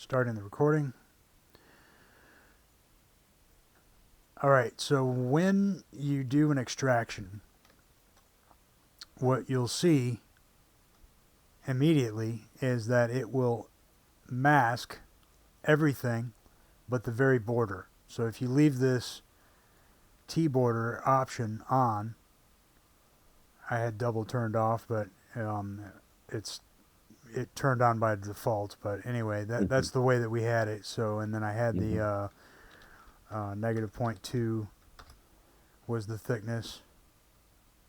Starting the recording. Alright, so when you do an extraction, what you'll see immediately is that it will mask everything but the very border. So if you leave this T border option on, I had double turned off, but it turned on by default. But anyway, that's the way that we had it. So, and then I had the negative 0.2 was the thickness,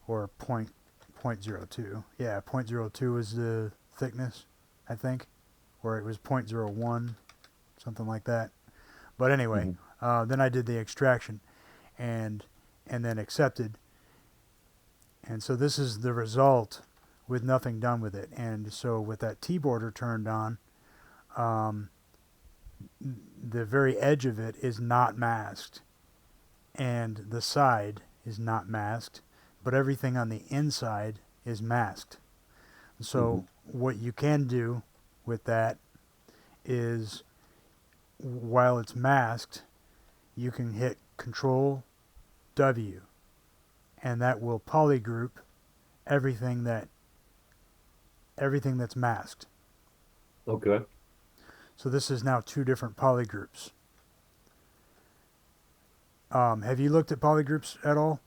or 0.02. Yeah, 0.02 was the thickness, I think, or it was 0.01, something like that. But anyway, then I did the extraction, and then accepted. And so this is the result with nothing done with it. And so with that T border turned on, the very edge of it is not masked, and the side is not masked, but everything on the inside is masked. So what you can do with that is, while it's masked, you can hit Control W, and that will polygroup everything that's masked. Okay. So this is now two different polygroups. Have you looked at polygroups at all?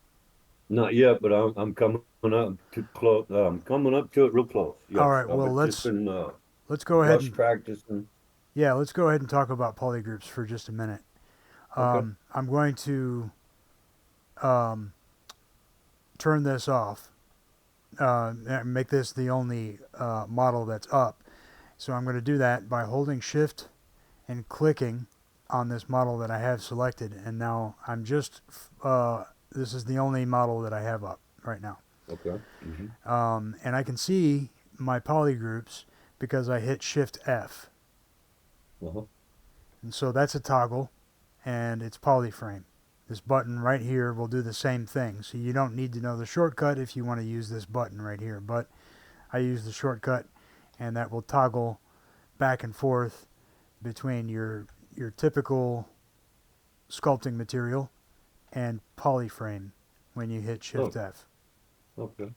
Not yet, but I'm coming up to close. I'm coming up to it real close. All Yes, right. Well, I've just been let's go ahead brush and practicing. let's go ahead and talk about polygroups for just a minute. Okay. I'm going to turn this off. Make this the only model that's up. So I'm going to do that by holding Shift and clicking on this model that I have selected, and now I'm just this is the only model that I have up right now. Okay. And I can see my polygroups because I hit Shift F. And so that's a toggle, and it's polyframe. This button right here will do the same thing. So you don't need to know the shortcut if you want to use this button right here, but I use the shortcut, and that will toggle back and forth between your typical sculpting material and polyframe when you hit Shift F. Okay.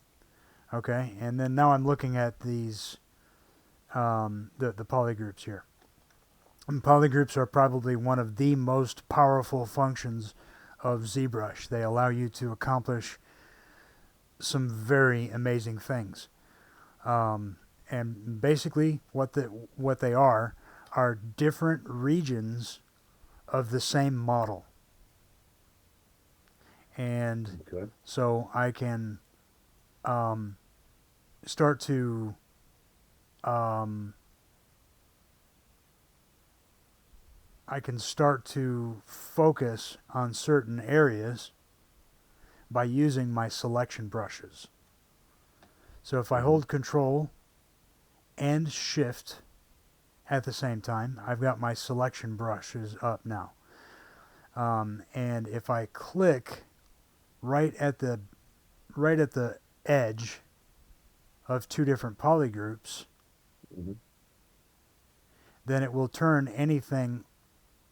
Okay, and then now I'm looking at these the polygroups here. And polygroups are probably one of the most powerful functions of ZBrush. They allow you to accomplish some very amazing things. And basically what they are different regions of the same model. And so I can start to focus on certain areas by using my selection brushes. So if I hold Control and Shift at the same time, I've got my selection brushes up now. And if I click right at the edge of two different polygroups, then it will turn anything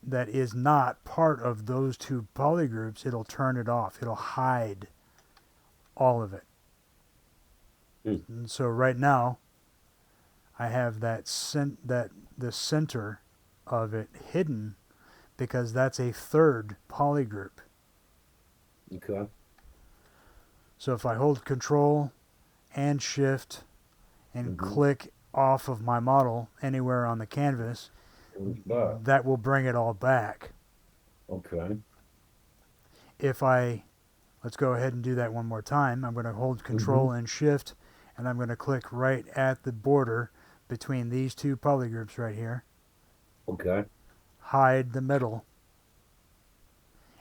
that is not part of those two polygroups, it'll turn it off. It'll hide all of it. And so right now, I have the center of it hidden because that's a third polygroup. Okay. So if I hold Control and Shift and click off of my model anywhere on the canvas, that will bring it all back. Okay. Let's go ahead and do that one more time. I'm going to hold Control and Shift, and I'm going to click right at the border between these two polygroups right here. Okay. Hide the middle.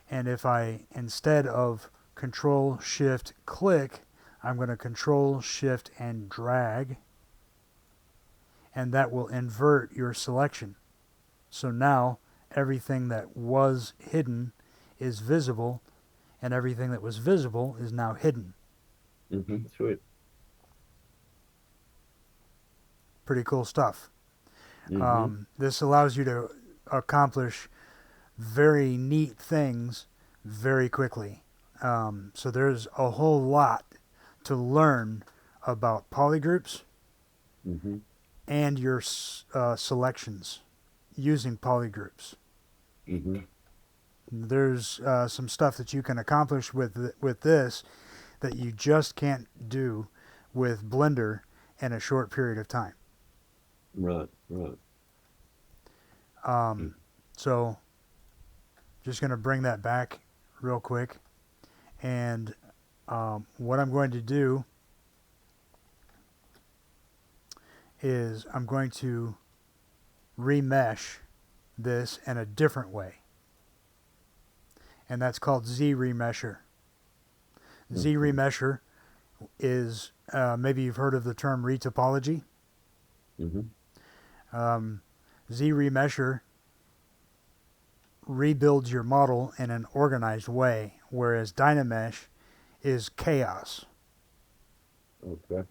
And if I, instead of Control, Shift, click, I'm going to Control, Shift, and drag. And that will invert your selection. So now everything that was hidden is visible, and everything that was visible is now hidden. Sweet. Pretty cool stuff. Mm-hmm. This allows you to accomplish very neat things very quickly. So there's a whole lot to learn about polygroups Mm-hmm. and your selections using polygroups. Mm-hmm. There's some stuff that you can accomplish with this that you just can't do with Blender in a short period of time. Right, right. Um, so just going to bring that back real quick. And what I'm going to do is I'm going to remesh this in a different way. And that's called ZRemesher. Okay. ZRemesher is, maybe you've heard of the term retopology. Mm-hmm. Um, ZRemesher rebuilds your model in an organized way, whereas Dynamesh is chaos. Okay.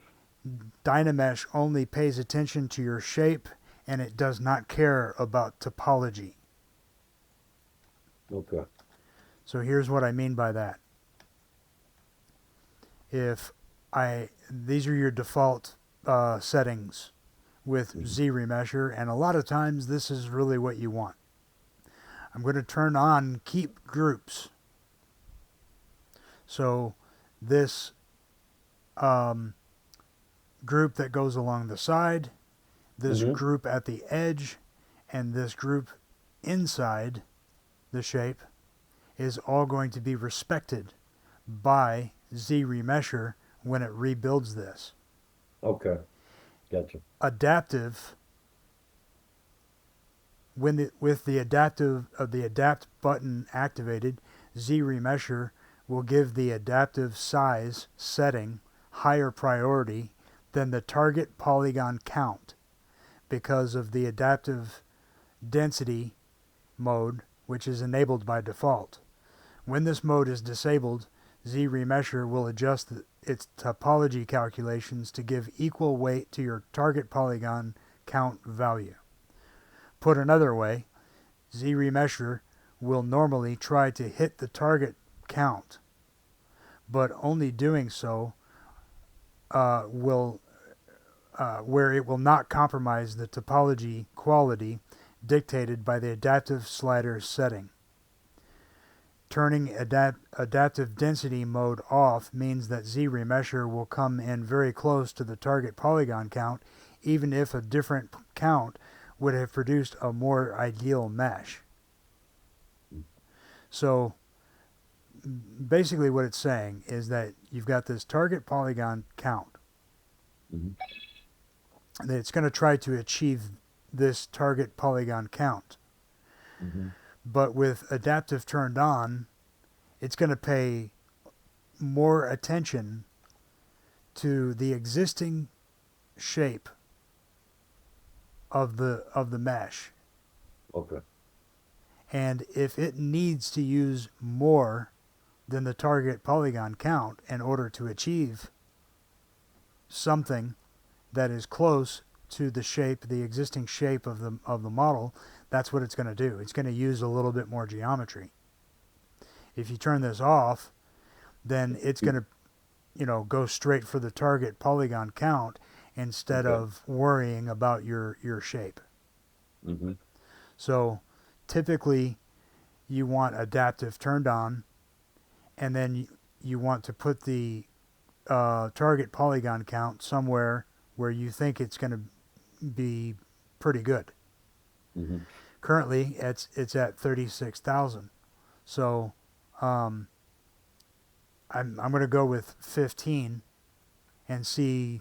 Dynamesh only pays attention to your shape and it does not care about topology. Okay. So here's what I mean by that. If these are your default settings with Mm-hmm. ZRemesher, and a lot of times this is really what you want. I'm going to turn on keep groups. So this um, group that goes along the side, this Mm-hmm. group at the edge, and this group inside the shape is all going to be respected by ZRemesher when it rebuilds this. Okay. Gotcha. Adaptive, with the adapt button activated, ZRemesher will give the adaptive size setting higher priority than the target polygon count because of the adaptive density mode, which is enabled by default. When this mode is disabled, ZRemesher will adjust its topology calculations to give equal weight to your target polygon count value. Put another way, ZRemesher will normally try to hit the target count, but only doing so will where it will not compromise the topology quality dictated by the adaptive slider setting. Turning adaptive density mode off means that ZRemesher will come in very close to the target polygon count, even if a different count would have produced a more ideal mesh. So basically what it's saying is that you've got this target polygon count Mm-hmm. that it's going to try to achieve this target polygon count. Mm-hmm. But with adaptive turned on, it's going to pay more attention to the existing shape of the mesh. Okay. And if it needs to use more than the target polygon count in order to achieve something that is close to the shape, the existing shape of the model, that's what it's going to do. It's going to use a little bit more geometry. If you turn this off, then it's going to, go straight for the target polygon count instead Okay. of worrying about your shape. Mm-hmm. So typically you want adaptive turned on, and then you want to put the target polygon count somewhere where you think it's going to be pretty good. Mm-hmm. Currently, it's at 36,000. So I'm going to go with 15 and see,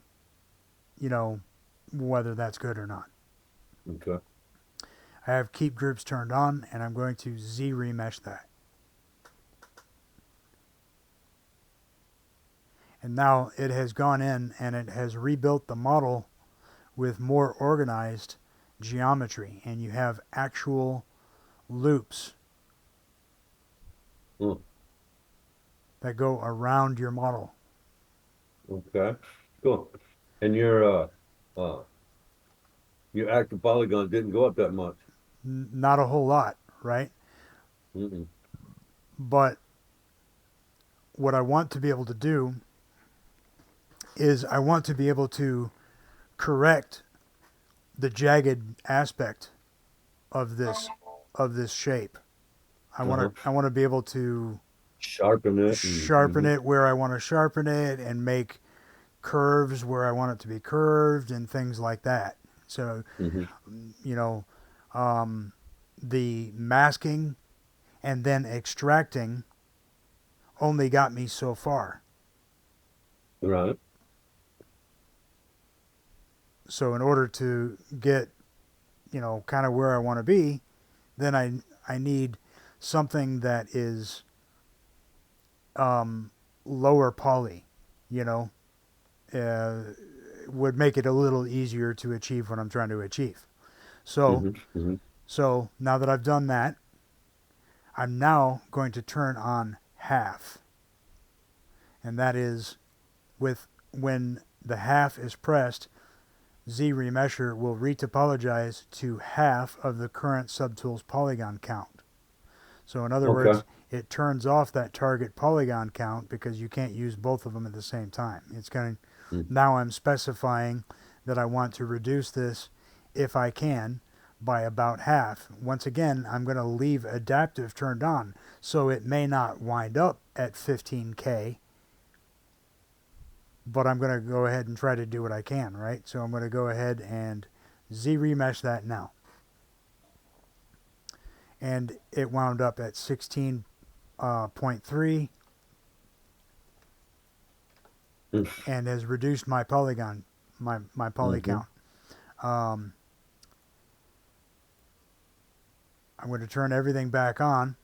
whether that's good or not. Okay. I have keep groups turned on, and I'm going to ZRemesh that. And now it has gone in and it has rebuilt the model with more organized geometry, and you have actual loops Mm. that go around your model. Okay. Cool. And your uh Your active polygon didn't go up that much. Not a whole lot, right? Mm-mm. But what I want to be able to do is I want to be able to correct the jagged aspect of this shape. Uh-huh. I want to be able to Sharpen it and sharpen it where I want to sharpen it and make curves where I want it to be curved and things like that. So, hmm you know, um, the masking and then extracting only got me so far. right. So in order to get, kind of where I want to be, then I need something that is lower poly, you know, uh, would make it a little easier to achieve what I'm trying to achieve. So, hmm hmm so now that I've done that, I'm now going to turn on half, and that is with when the half is pressed, ZRemesher will retopologize to half of the current subtool's polygon count. So in other Okay. words, it turns off that target polygon count because you can't use both of them at the same time. It's going to, Mm. now I'm specifying that I want to reduce this, if I can, by about half. Once again, I'm going to leave adaptive turned on, so it may not wind up at 15K, but I'm going to go ahead and try to do what I can, right? So I'm going to go ahead and Z-remesh that now. And it wound up at 16.3 Mm. and has reduced my polygon, my poly hmm count. Um, I'm going to turn everything back on.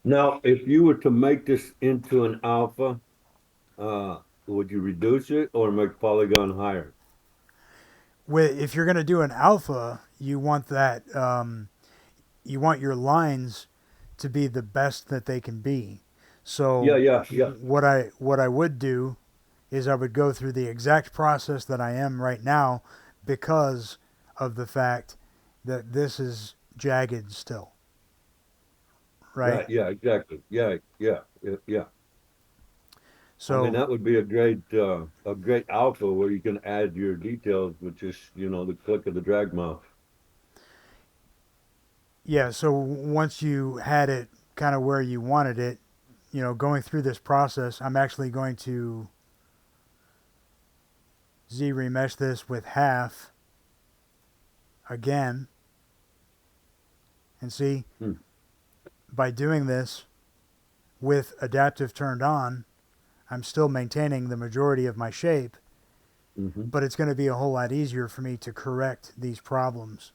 Now, if you were to make this into an alpha, would you reduce it or make polygon higher? If you're going to do an alpha, you want that you want your lines to be the best that they can be. Yeah, So yeah, yeah. what I would do is I would go through the exact process that I am right now because of the fact that this is jagged still, right? Right. Yeah, exactly. Yeah, yeah, yeah, yeah. I mean, So that would be a great alpha where you can add your details with just, the click of the drag mouse. yeah, so once you had it kind of where you wanted it, going through this process, I'm actually going to Z remesh this with half again. And see, Hmm. by doing this with adaptive turned on, I'm still maintaining the majority of my shape, hmm but it's going to be a whole lot easier for me to correct these problems,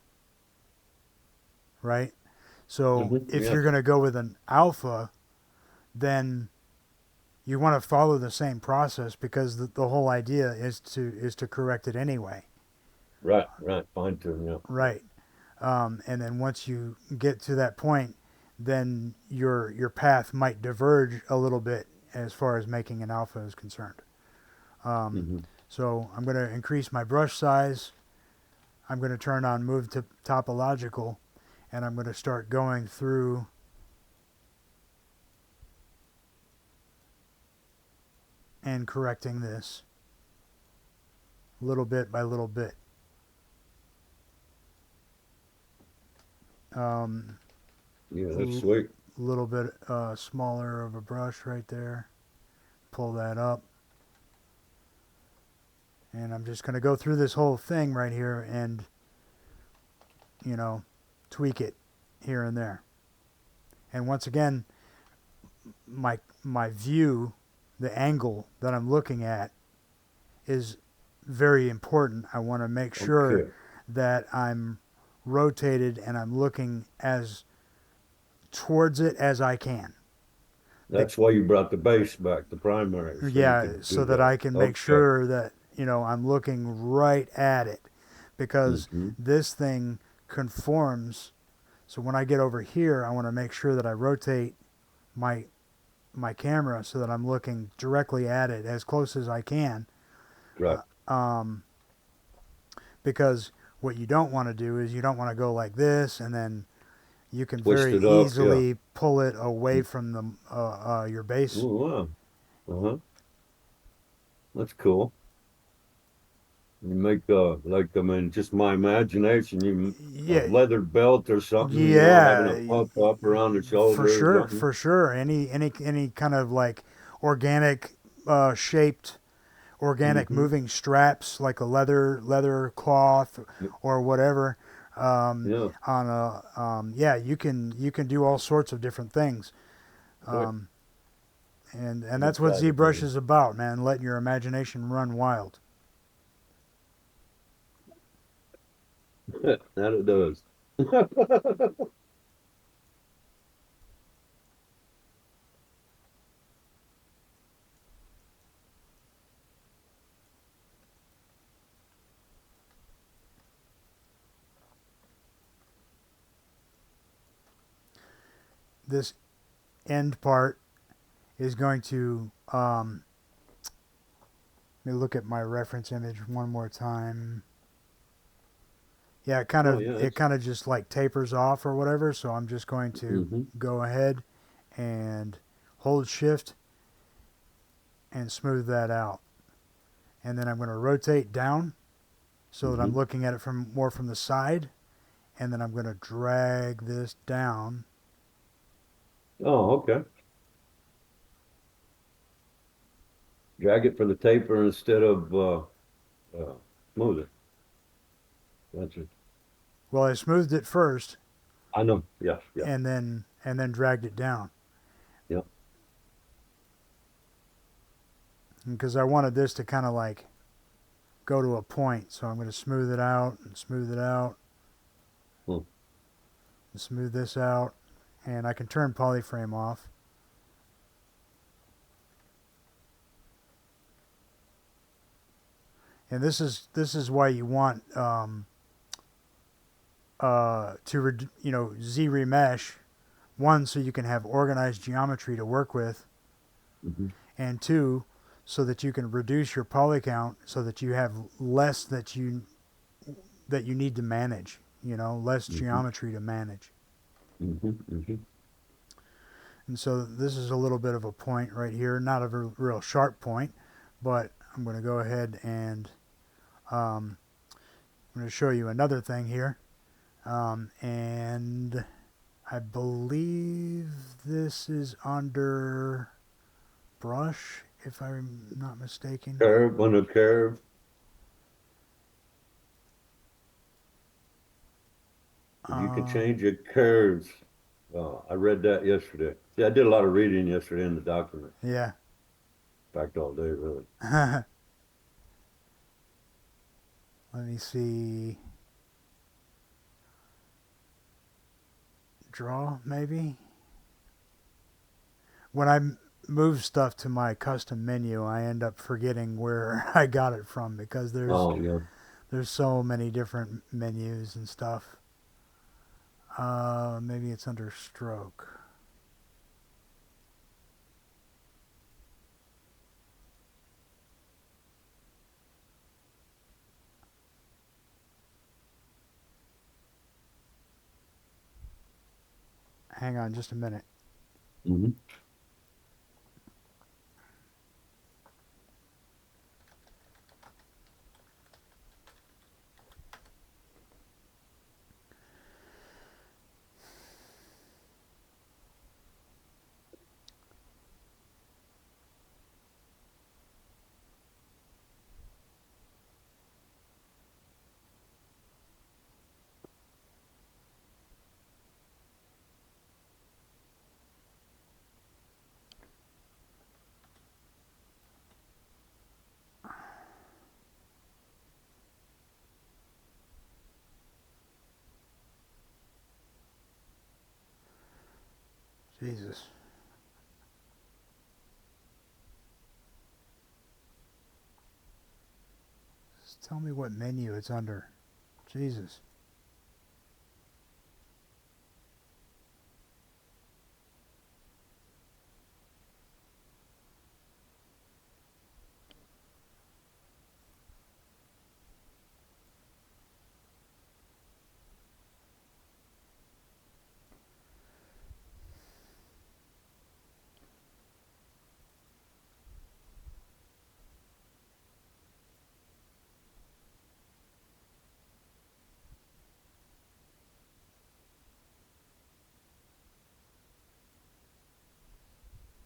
right? So if Yeah. you're going to go with an alpha, then you want to follow the same process because the whole idea is to correct it anyway, Right, right. Fine tune, yeah. right? And then once you get to that point, then your path might diverge a little bit as far as making an alpha is concerned. Um, hmm so I'm going to increase my brush size. I'm going to turn on move to topological, and I'm going to start going through and correcting this little bit by little bit. Um, Yeah, that's l- sweet. little bit smaller of a brush right there. Pull that up. And I'm just going to go through this whole thing right here and, you know, tweak it here and there. And once again, my view, the angle that I'm looking at is very important. I want to make sure Okay. that I'm rotated and I'm looking as towards it as I can. Be- That's why you brought the base back, the primary, so you yeah, could so do that that. I can make Okay. sure that, I'm looking right at it because hmm this thing conforms. So when I get over here, I want to make sure that I rotate my my camera so that I'm looking directly at it as close as I can. Right. Um, because What you don't want to do is you don't want to go like this, and then you can Twist very it up. Yeah. easily pull it away from your base. Oh, wow. Uh-huh. That's cool. You make like I mean, just my imagination. A Yeah, leather belt or something, having a yeah, puff up around the for shoulder or sure, something. for sure. Any kind of like organic shaped, organic Hmm. moving straps like a leather cloth or whatever. Yeah. On a yeah, you can do all sorts of different things. Right. Um, and I'm that's what excited for ZBrush this. is about, man. Letting your imagination run wild. That it does. This end part is going to let me look at my reference image one more time. Yeah, Oh yeah. it kind of just like tapers off or whatever. So I'm just going to Hmm. go ahead and hold shift and smooth that out. And then I'm going to rotate down so that I'm Hmm. looking at it from the side. And then I'm going to drag this down. Oh, okay. Drag it for the taper instead of smooth it. Gotcha. Well, I smoothed it first I know. Yeah. Yeah. and then dragged it down Yeah. because I wanted this to kind of like go to a point. So I'm going to smooth it out and smooth it out Hmm. and smooth this out, and I can turn polyframe off. And this is why you want Z remesh, one, so you can have organized geometry to work with, Hmm. and two, so that you can reduce your poly count so that you have less that you need to manage, less Hmm. geometry to manage. Hmm. Hmm. And so this is a little bit of a point right here, not a real sharp point, but I'm going to go ahead and um, I'm going to show you another thing here. And I believe this is under brush, if I'm not mistaken. Curve on a curve. You can Um, change your curves. I read that yesterday. See, I did a lot of reading yesterday in the document. yeah. In fact, all day, really. Let me see. Draw, maybe? When I move stuff to my custom menu, I end up forgetting where I got it from because Oh, yeah. there's so many different menus and stuff. Maybe it's under stroke. Hang on just a minute. Hmm. Jesus. Just tell me what menu it's under. Jesus.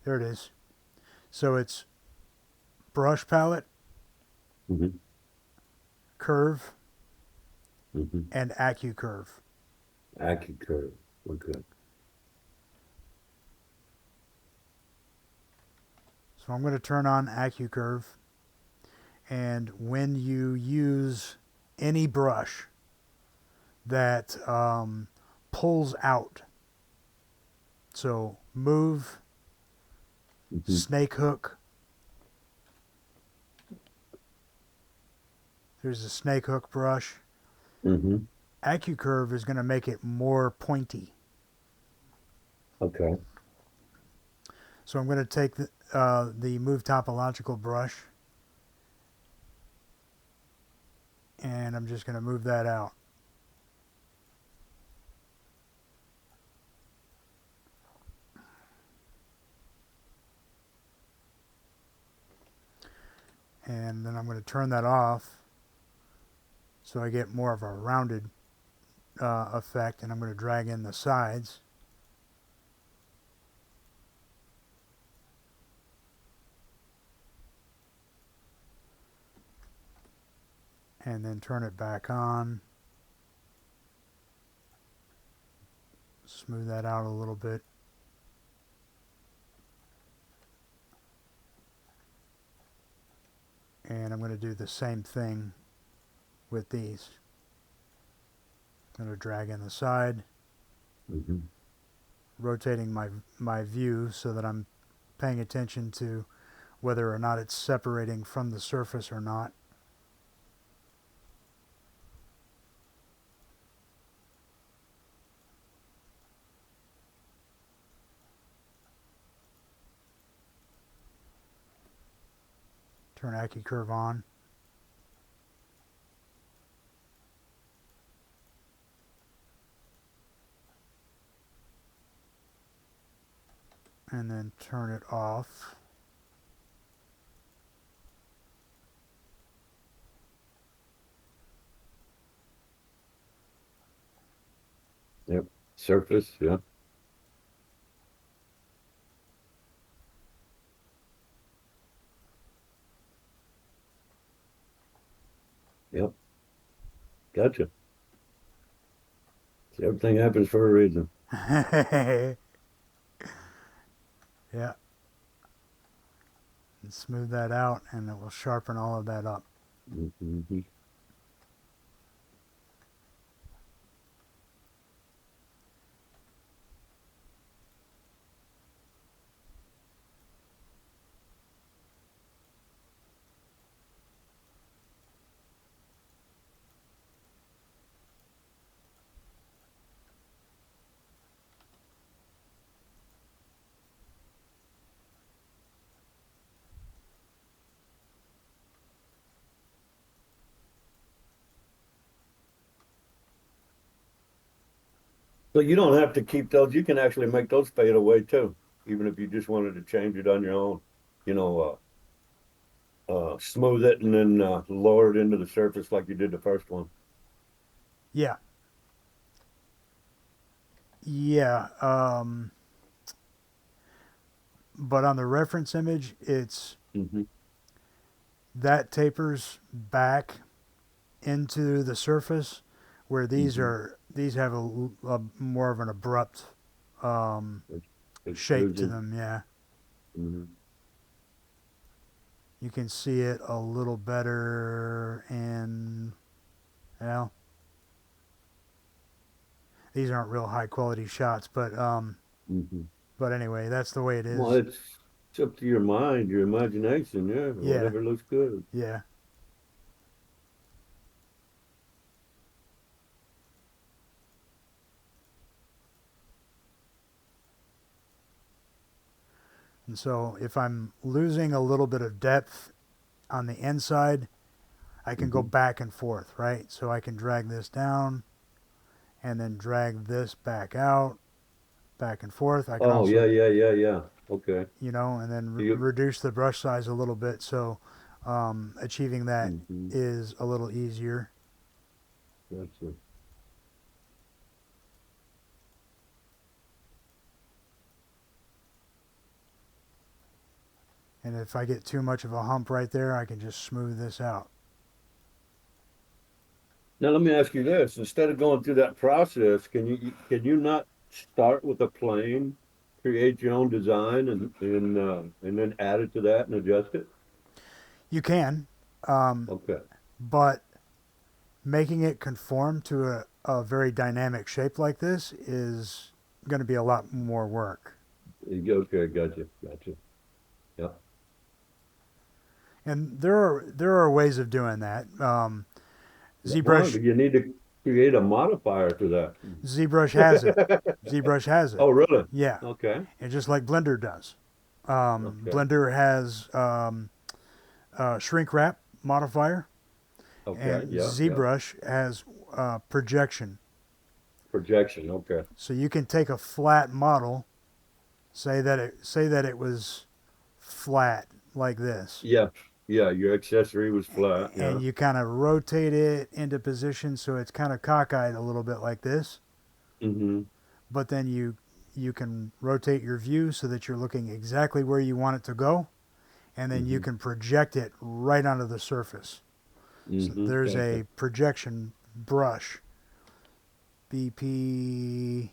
There it is. So it's brush palette, Mm-hmm. curve, Mm-hmm. and AccuCurve. AccuCurve. Okay. So I'm going to turn on AccuCurve. And when you use any brush that pulls out, so move, Mm-hmm. snake hook. There's a snake hook brush. Mm-hmm. AccuCurve is going to make it more pointy. Okay. So I'm going to take the Move Topological brush, and I'm just going to move that out. And then I'm going to turn that off so I get more of a rounded effect, and I'm going to drag in the sides. And then turn it back on. Smooth that out a little bit. And I'm going to do the same thing with these. I'm going to drag in the side, Mm-hmm. rotating my view so that I'm paying attention to whether or not it's separating from the surface or not. Turn AccuCurve on. And then turn it off. Yep. Surface. Yeah. Yep. Gotcha. See, everything happens for a reason. Yeah. And smooth that out, and it will sharpen all of that up. Mm-hmm. So you don't have to keep those. You can actually make those fade away too, even if you just wanted to change it on your own. You know, smooth it and then lower it into the surface like you did the first one. Yeah. Yeah. But on the reference image, it's Mm-hmm. that tapers back into the surface, where Mm-hmm. these have a more of an abrupt um, shape to Extrusion. them. Yeah, Mm-hmm. you can see it a little better in, well, these aren't real high quality shots, Mm-hmm. but anyway, that's the way it Well, is. it's up to your mind, your imagination. Yeah, Yeah, whatever looks good. yeah. And so if I'm losing a little bit of depth on the inside, I can go Mm-hmm. back and forth, right? So I can drag this down and then drag this back out, back and forth. I can Oh, also, yeah, yeah, yeah, yeah. Okay. and then So you. reduce the brush size a little bit. So achieving that Mm-hmm. is a little easier. That's it. And if I get too much of a hump right there, I can just smooth this out. Now let me ask you this: instead of going through that process, can you not start with a plane, create your own design, and then add it to that and adjust it? You can, Okay. but making it conform to a very dynamic shape like this is going to be a lot more work. Okay, gotcha. Yeah. And there are ways of doing that. Why? ZBrush Do you need to create a modifier for ZBrush has it. that? ZBrush has it. Oh, really? Yeah, Okay. and just like Blender does. Okay. Blender has shrink wrap modifier, Okay. and Yeah. ZBrush has projection. Projection. Okay. So you can take a flat model, say that it was flat like this, Yeah. Yeah. Your accessory was flat. and Yeah. you kind of rotate it into position so it's kind of cockeyed a little bit like this. Mm-hmm. But then you can rotate your view so that you're looking exactly where you want it to go, and then you Mm-hmm. can project it right onto the surface. So Mm-hmm. there's Gotcha. a projection brush, BP,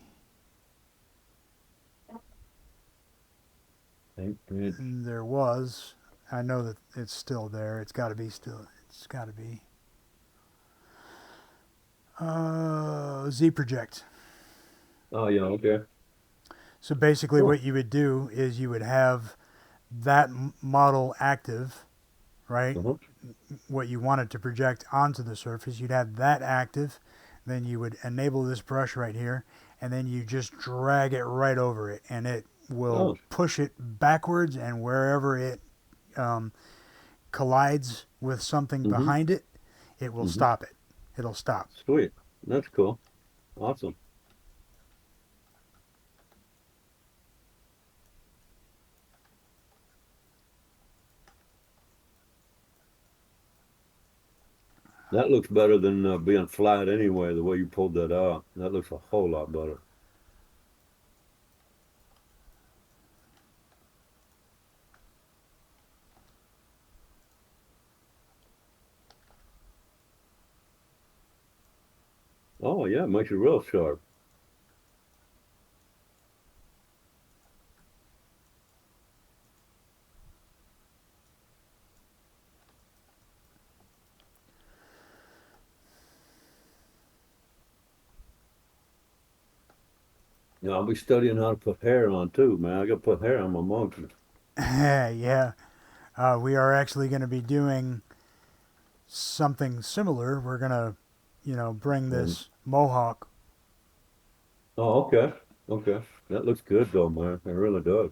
Paintbrush. and there was. I know that it's still there. It's got to be still. It's got to be. Z Project. Oh, yeah. Okay. So basically, Cool. what you would do is you would have that model active, right? Uh-huh. What you wanted to project onto the surface, you'd have that active. Then you would enable this brush right here, and then you just drag it right over it, and it will Oh. push it backwards, and wherever it um, collides with something Mm-hmm. behind it, it will Mm-hmm. stop it. It'll stop. Sweet. That's cool. Awesome. That looks better than being flat anyway, the way you pulled that out. That looks a whole lot better. Oh, yeah, it makes it real sharp. I'll be studying how to put hair on too, man. I got to put hair on my monkey. Yeah, we are actually going to be doing something similar. We're going to, bring And this mohawk. oh, okay. Okay. That looks good though, man. It really does.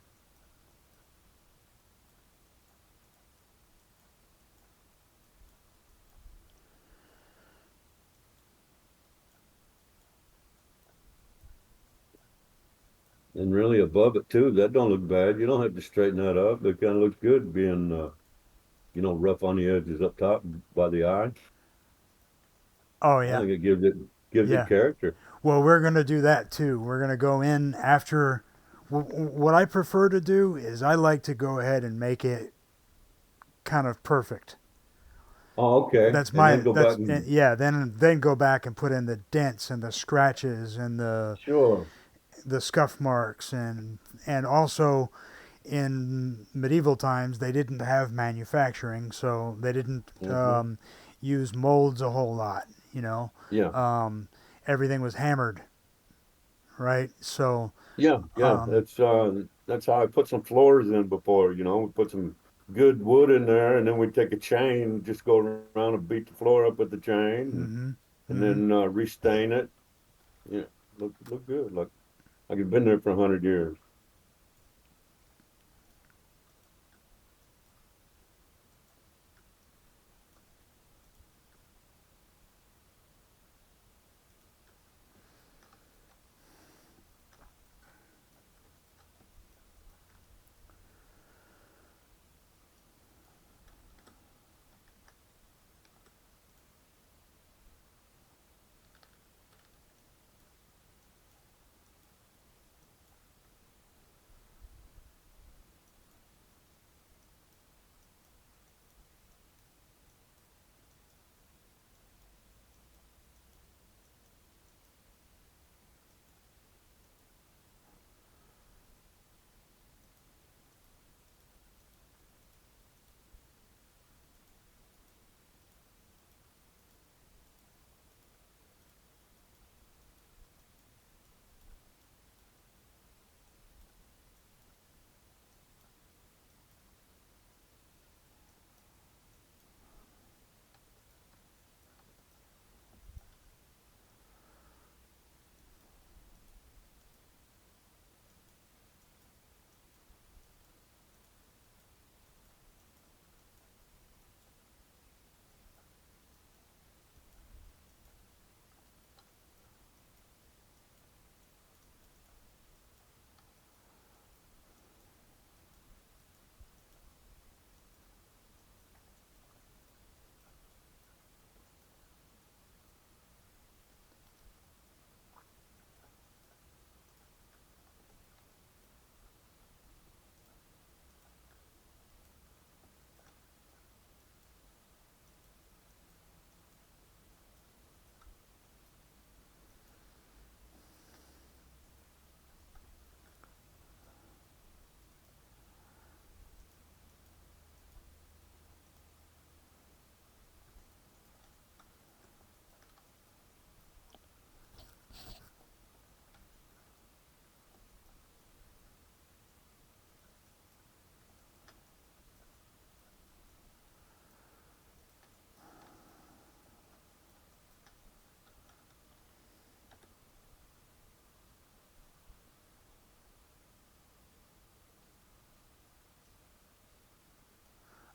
And really above it too, that don't look bad. You don't have to straighten that up. It kind of looks good being rough on the edges up top by the eye. Oh I yeah, think it gives it yeah. character. Well, we're going to do that too. We're going to go in after. What I prefer to do is I like to go ahead and make it kind of perfect. Oh, okay. That's And my then go back that's and yeah. Then go back and put in the dents and the scratches and sure. the scuff marks and also in medieval times they didn't have manufacturing, so they didn't Hmm. use molds a whole lot. You know, Yeah. um, everything was hammered, right? So Yeah. um, That's how I put some floors in before, we put some good wood in there and then we take a chain, just go around and beat the floor up with the chain hmm and hmm then restain it. Yeah. Look good. Like it's been there for 100 years.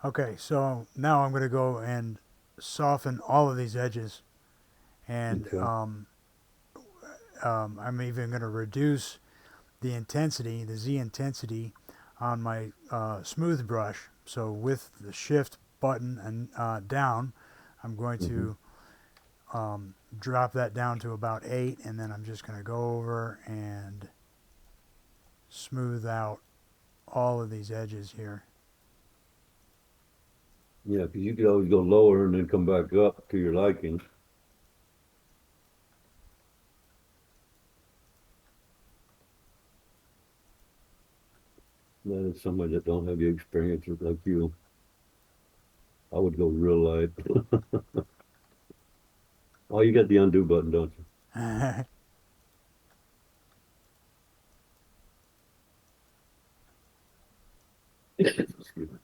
Okay, so now I'm going to go and soften all of these edges, and Okay. I'm even going to reduce the intensity, the Z intensity, on my smooth brush. So with the shift button and down, I'm going Mm-hmm. to drop that down to about 8, and then I'm just going to go over and smooth out all of these edges here. Yeah, because you could always go lower and then come back up to your liking. That is somebody that don't have the experience like you. I would go real light. Oh, you got the undo button, don't you? Excuse me.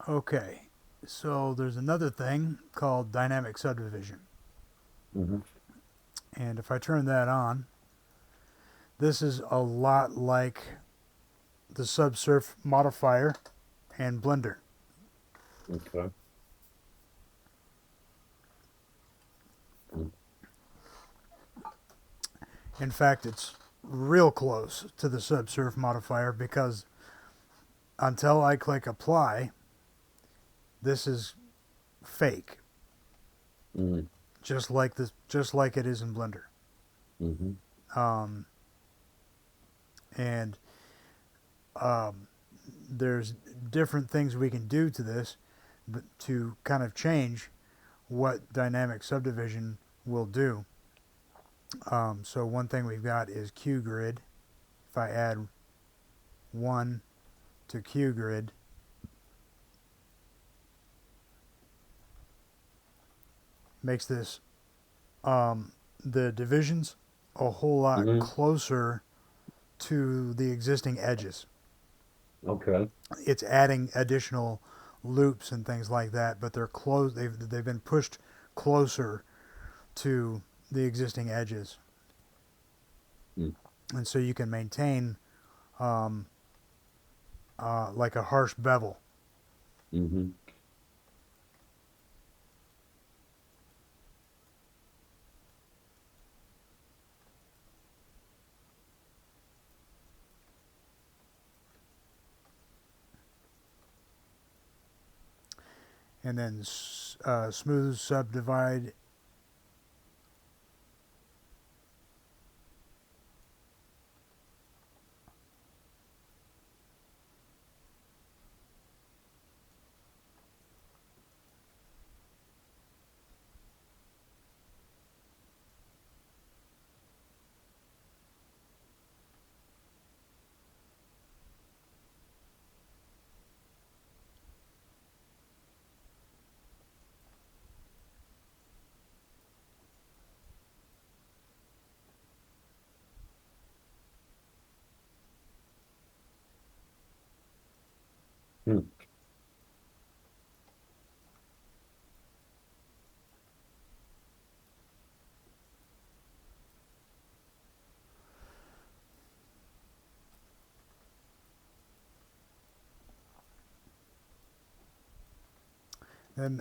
Okay, so there's another thing called dynamic subdivision. Mm-hmm. And if I turn that on, this is a lot like the subsurf modifier and Blender. Okay. In fact, it's real close to the subsurf modifier because until I click apply, this is fake, Mm-hmm. just like it is in Blender. Mm-hmm. Um, and there's different things we can do to this to kind of change what dynamic subdivision will do. So one thing we've got is QGrid. If I add 1 to QGrid, makes this the divisions a whole lot Mm-hmm. closer to the existing edges. Okay. It's adding additional loops and things like that, but they're close. They've been pushed closer to the existing edges, Mm. and so you can maintain like a harsh bevel. Mm-hmm. And then smooth subdivide. Mm. Then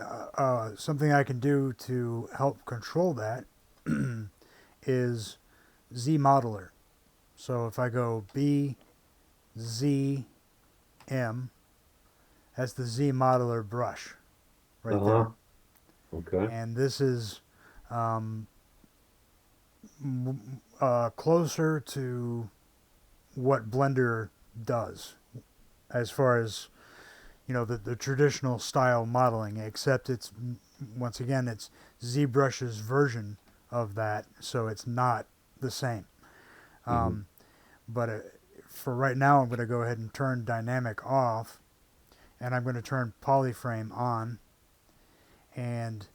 something I can do to help control that is ZModeler. So if I go B, Z, M, that's the ZModeler brush right Uh-huh. there. Okay. And this is closer to what Blender does as far as the traditional style modeling, except it's once again it's ZBrush's version of that, so it's not the same. Mm-hmm. Um, but for right now, I'm going to go ahead and turn dynamic off, and I'm going to turn polyframe on. And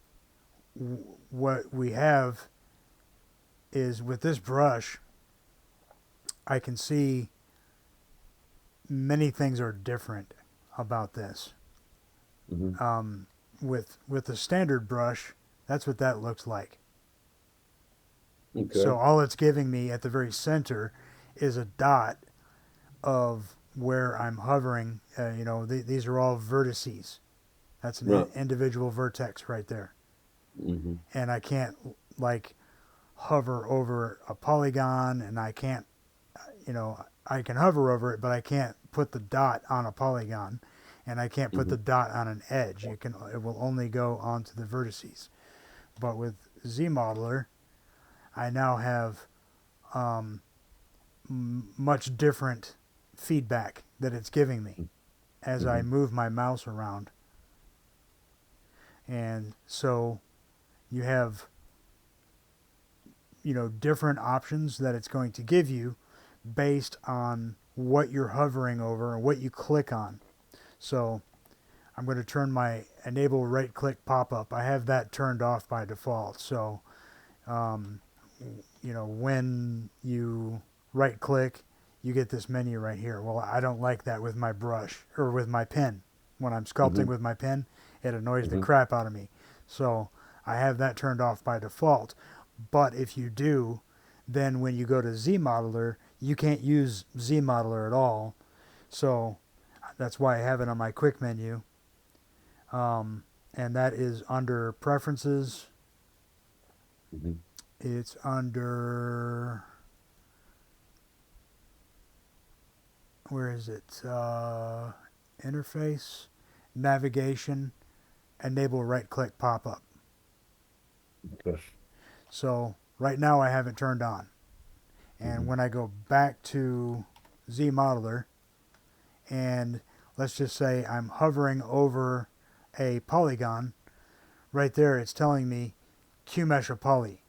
what we have is with this brush, I can see many things are different about this. Mm-hmm. With the standard brush, that's what that looks like. Okay. So all it's giving me at the very center is a dot of where I'm hovering. These are all vertices. That's an Right. individual vertex right there. Mm-hmm. And I can't like hover over a polygon, and I can't, I can hover over it, but I can't put the dot on a polygon, and I can't put Mm-hmm. the dot on an edge. It will only go onto the vertices. But with ZModeler, I now have much different feedback that it's giving me as I Mm-hmm. move my mouse around. And so you have different options that it's going to give you based on what you're hovering over and what you click on. So I'm going to turn my enable right click pop-up. I have that turned off by default. So when you right click, you get this menu right here. Well, I don't like that with my brush or with my pen. when I'm sculpting with my pen. It annoys the crap out of me. So I have that turned off by default. But if you do, then when you go to ZModeler, you can't use ZModeler at all. So that's why I have it on my quick menu. And that is under Preferences. It's under... Where is it? Interface, Navigation, Enable right-click pop-up. Okay. So right now I have it turned on. And when I go back to ZModeler, and let's just say I'm hovering over a polygon, right there it's telling me QMesh a poly.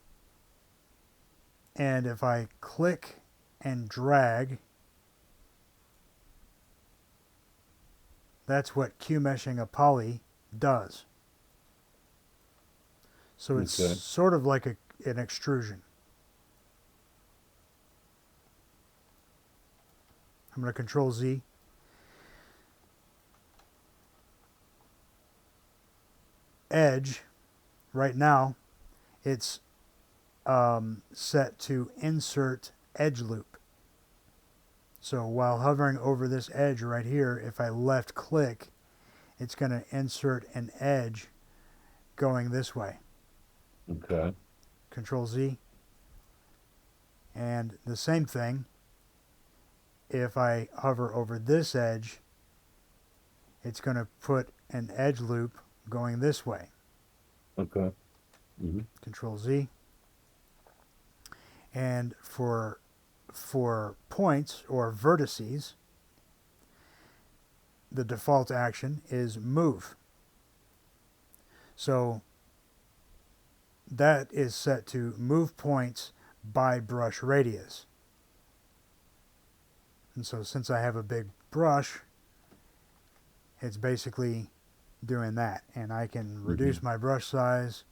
And if I click and drag, that's what QMeshing a poly does. So it's sort of like an extrusion. I'm going to Control Z. Edge, right now, it's set to insert edge loop. So while hovering over this edge right here, if I left click, it's going to insert an edge going this way. Okay. Control Z. And the same thing, if I hover over this edge, it's going to put an edge loop going this way. Okay. Control Z. And for points or vertices, the default action is move. So that is set to move points by brush radius. And so since I have a big brush, it's basically doing that. And I can reduce my brush size,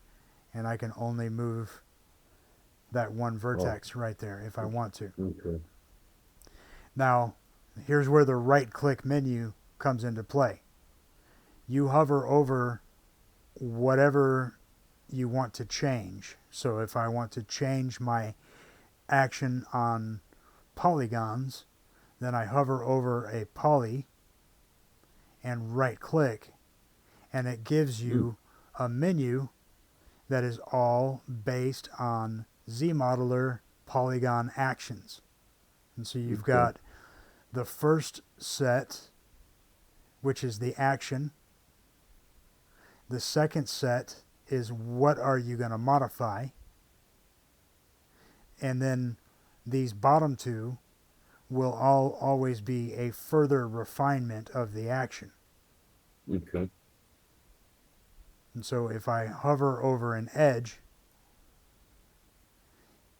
and I can only move that one vertex right there if I want to. Okay. Now, here's where the right-click menu comes into play. You hover over whatever you want to change. So if I want to change my action on polygons, then I hover over a poly and right-click, and it gives you a menu that is all based on ZModeler polygon actions. And so you've got the first set, which is the action. The second set is what are you going to modify. And then these bottom two will always be a further refinement of the action. Okay. And so if I hover over an edge,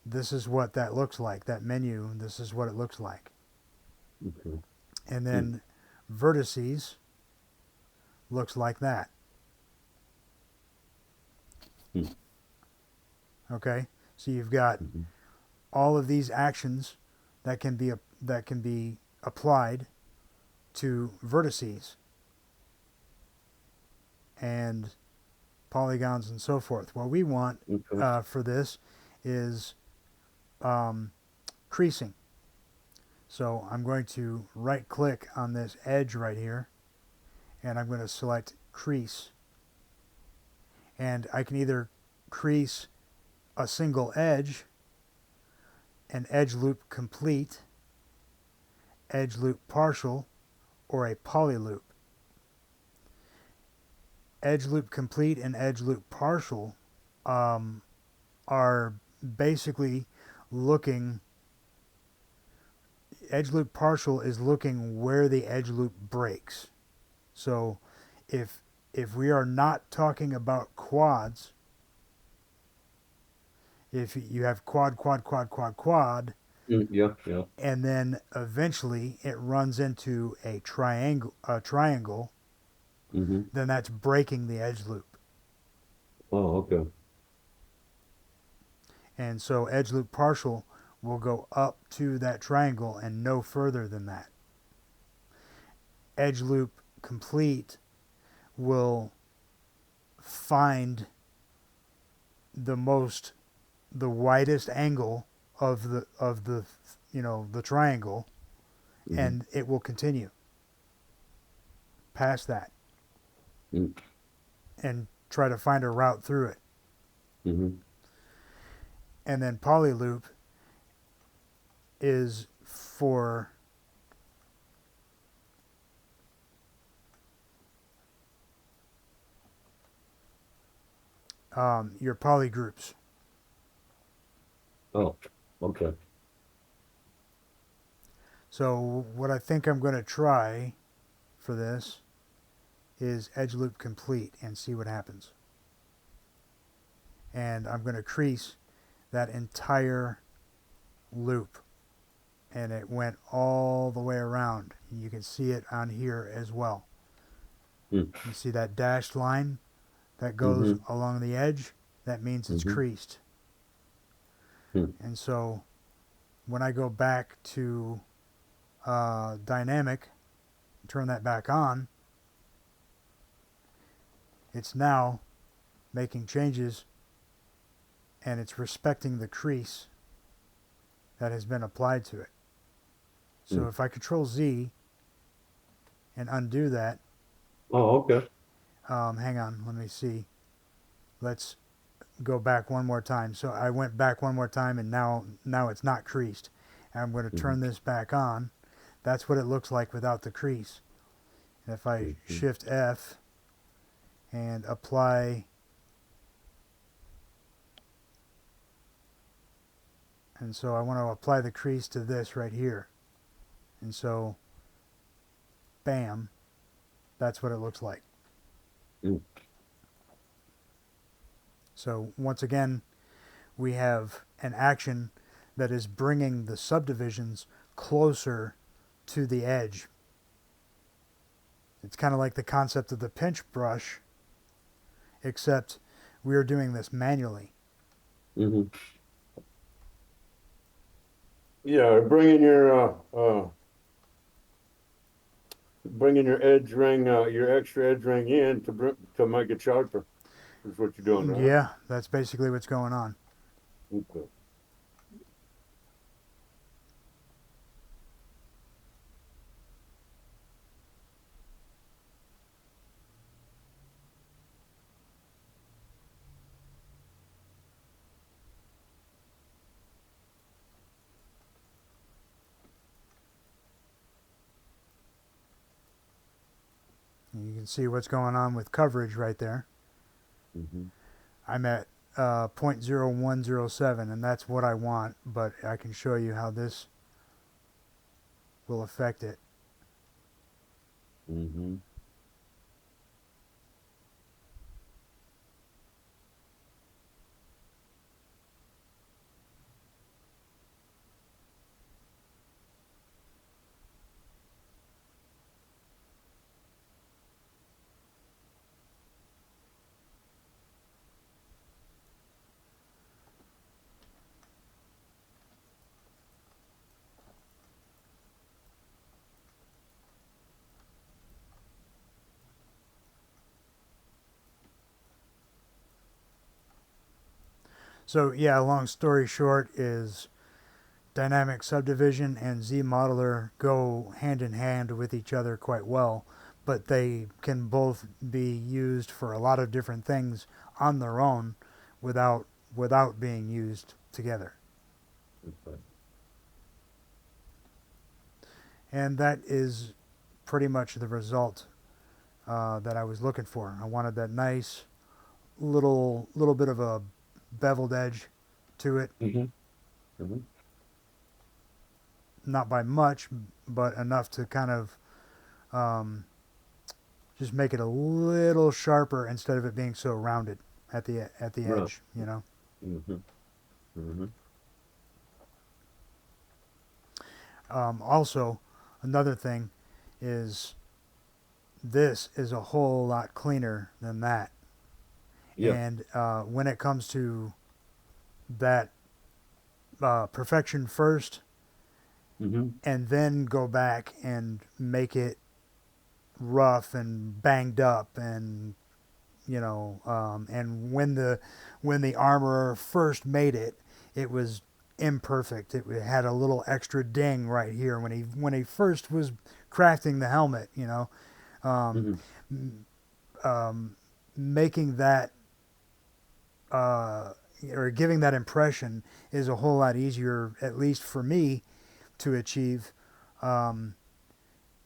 this is what that looks like. That menu, this is what it looks like. Okay. And then vertices looks like that. Okay? So you've got all of these actions that can be applied to vertices and polygons and so forth. What we want for this is creasing. So I'm going to right click on this edge right here, and I'm going to select crease. And I can either crease a single edge, an edge loop complete, edge loop partial, or a poly loop. Edge loop complete and edge loop partial are basically looking... Edge loop partial is looking where the edge loop breaks. So if we are not talking about quads, if you have quad, and then eventually it runs into a triangle, then that's breaking the edge loop. Oh, okay. And so edge loop partial will go up to that triangle and no further than that. Edge loop complete will find the widest angle of the the triangle, Mm-hmm. and it will continue past that Mm-hmm. and try to find a route through it. Mm-hmm. And then polyloop is for your polygroups. Oh, okay. So what I think I'm going to try for this is edge loop complete and see what happens. And I'm going to crease that entire loop, and it went all the way around. You can see it on here as well. Mm. You see that dashed line that goes Mm-hmm. along the edge? That means it's Mm-hmm. creased. Mm. And so when I go back to dynamic, turn that back on, it's now making changes, and it's respecting the crease that has been applied to it. So Mm. if I Control Z and undo that, Oh, okay. hang on, let me see. Let's go back one more time. So I went back one more time, and now it's not creased. And I'm going to Mm-hmm. turn this back on. That's what it looks like without the crease. And if I Mm-hmm. Shift F and apply, and so I want to apply the crease to this right here. And so, bam, that's what it looks like. Mm. So once again, we have an action that is bringing the subdivisions closer to the edge. It's kind of like the concept of the pinch brush, except we are doing this manually. Mm-hmm. Yeah, bringing your edge ring, your extra edge ring in to make it sharper is what you're doing, right? Yeah, that's basically what's going on. Okay. And you can see what's going on with coverage right there. Mm-hmm. I'm at 0.0107, and that's what I want, but I can show you how this will affect it. Mm-hmm. So yeah, long story short is dynamic subdivision and ZModeler go hand in hand with each other quite well, but they can both be used for a lot of different things on their own without being used together. Okay. And that is pretty much the result that I was looking for. I wanted that nice little bit of a beveled edge to it, Mm-hmm. Mm-hmm. not by much, but enough to kind of um, just make it a little sharper instead of it being so rounded at the Yeah. edge, you know. Mm-hmm. Mm-hmm. Also, another thing is this is a whole lot cleaner than that. Yeah. And when it comes to that perfection first, Mm-hmm. and then go back and make it rough and banged up, and and when the armorer first made it, it was imperfect. It had a little extra ding right here when he first was crafting the helmet. Um, Mm-hmm. Making that or giving that impression is a whole lot easier, at least for me, to achieve um,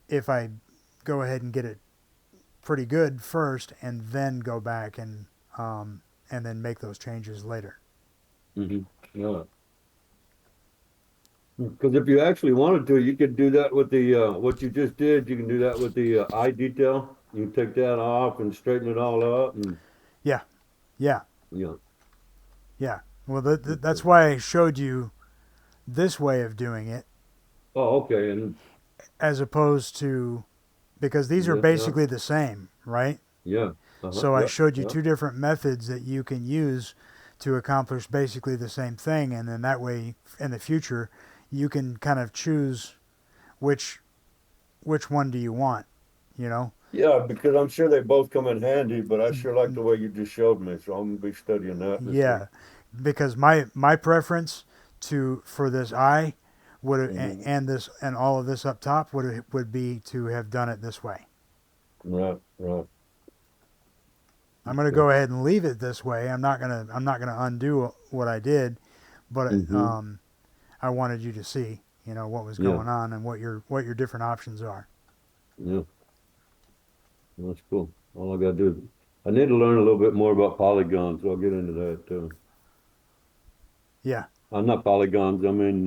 if I go ahead and get it pretty good first, and then go back and then make those changes later. Mm-hmm. Yeah. Because if you actually wanted to, you could do that with the what you just did. You can do that with the eye detail. You can take that off and straighten it all up, and Yeah, yeah, yeah. yeah. Well, that's why I showed you this way of doing it, Oh, okay, and as opposed to, because these are yeah, yeah, basically the same, right? yeah. Uh-huh. So I Yep. showed you Yep. two different methods that you can use to accomplish basically the same thing, and then that way, in the future, you can kind of choose which one do you want, you know? Yeah, because I'm sure they both come in handy, but I sure like the way you just showed me, so I'm gonna be studying that this week. Yeah, because my preference for this eye Hmm. and this and all of this up top would be to have done it this way. Right, right. I'm going to Okay. go ahead and leave it this way. I'm not gonna undo what I did, but Hmm. I wanted you to see, what was Yeah, going on and what your different options are. yeah. That's cool. All I gotta do is I need to learn a little bit more about polygons, so I'll get into that too. Yeah. I'm not polygons. I mean,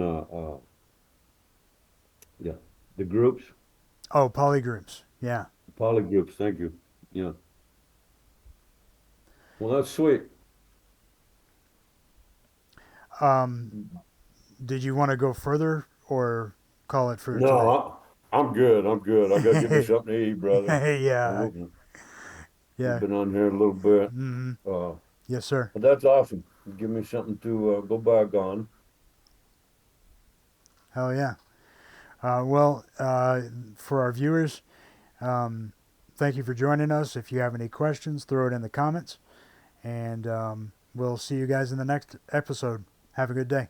yeah, the groups, Oh, polygroups. Yeah. polygroups. Thank you. Yeah. Well, that's sweet. Um, did you want to go further or call it for today? No, I'm good. I'm good. I gotta give me something to eat, brother. Yeah. We've Yeah. been on here a little bit. Hmm. Uh, Yes, sir. but that's awesome. Give me something to go back on. Hell yeah. Well, for our viewers, um, thank you for joining us. If you have any questions, throw it in the comments, and we'll see you guys in the next episode. Have a good day.